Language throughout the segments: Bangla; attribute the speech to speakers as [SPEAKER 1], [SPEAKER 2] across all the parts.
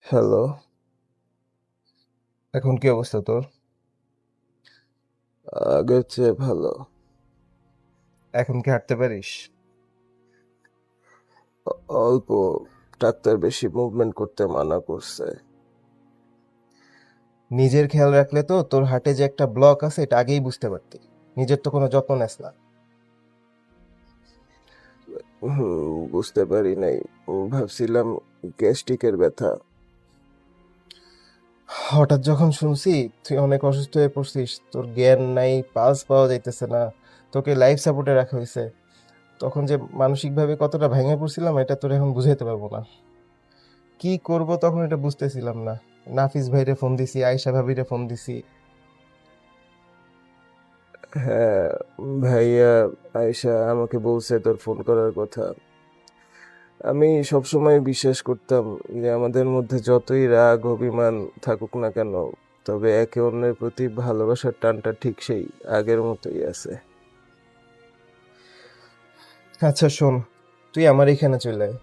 [SPEAKER 1] হ্যালো, এখন কি অবস্থা তোর? আগের চেয়ে ভালো। এখন কি হাঁটতে পারিস? অল্প। ডাক্তার বেশি মুভমেন্ট করতে মানা করছে। নিজের খেয়াল রাখলে তো তোর হার্টে যে একটা ব্লক আছে এটা আগেই বুঝতে পারতি। নিজের তো কোনো যত্ন নেস না। বুঝতে পারি নাই। ভাবছিলাম গ্যাস্ট্রিকের ব্যথা। হঠাৎ যখন শুনছি তুই অনেক অসুস্থ হয়ে পড়ছিস, তোর জ্ঞান নাই, পালস পাওয়া যাইতেছে না, তোকে লাইফ সাপোর্টে রাখা হয়েছে, তখন যে মানসিকভাবে কতটা ভেঙে পড়ছিলাম এটা তোর এখন বুঝাইতে পারবো না। কি করব তখন এটা বুঝতেছিলাম না। নাফিস ভাইরে ফোন দিছি, আয়শা ভাবিরে ফোন দিছি। হ্যাঁ, ভাইয়া আয়েশা আমাকে বলছে তোর ফোন করার কথা। আমি সবসময় বিশ্বাস করতাম যে আমাদের মধ্যে যতই রাগ অভিমান থাকুক না কেন, তবে একে অন্যের প্রতি ভালোবাসার টানটা ঠিক সেই আগের মতোই আছে। আচ্ছা শোন, তুই আমার এখানে চলে আয়।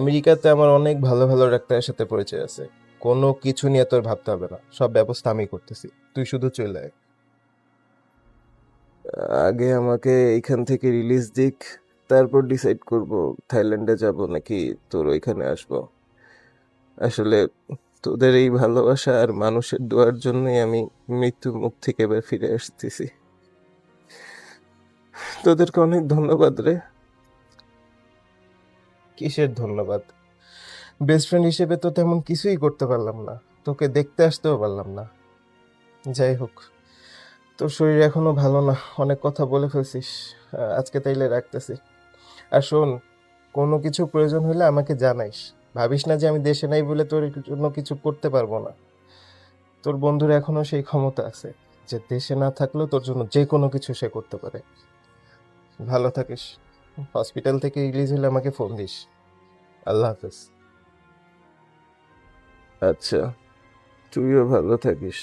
[SPEAKER 1] আমেরিকাতে আমার অনেক ভালো ভালো ডাক্তারের সাথে পরিচয় আছে। কোনো কিছু নিয়ে তোর ভাবতে হবে না, সব ব্যবস্থা আমি করতেছি, তুই শুধু চলে আয়। আগে আমাকে এইখান থেকে রিলিজ দিক, তারপর ডিসাইড করব থাইল্যান্ডে যাব নাকি তোর ওইখানে আসব। আসলে তোদের এই ভালোবাসা আর মানুষের দোয়ার জন্যই আমি মৃত্যুর মুখ থেকে এবার ফিরে আসতেছি। তোদেরকে অনেক ধন্যবাদ রে। কিসের ধন্যবাদ? বেস্ট ফ্রেন্ড হিসেবে তো তেমন কিছুই করতে পারলাম না, তোকে দেখতে আসতেও পারলাম না। যাই হোক, তোর শরীর এখনো ভালো না, অনেক কথা বলে ফেলছিস। আজকে তাইলে রাখতেছি। আর শোন, কোনো কিছু প্রয়োজন হলে আমাকে জানাইস। ভাবিস না যে আমি দেশে নাই বলে তোর জন্য কিছু করতে পারবো না। তোর বন্ধুর এখনো সেই ক্ষমতা আছে যে দেশে না থাকলেও তোর জন্য যে কোনো কিছু সে করতে পারে। ভালো থাকিস। হসপিটাল থেকে রিলিজ হলে আমাকে ফোন দিস। আল্লাহ হাফেজ। আচ্ছা, তুইও ভালো থাকিস।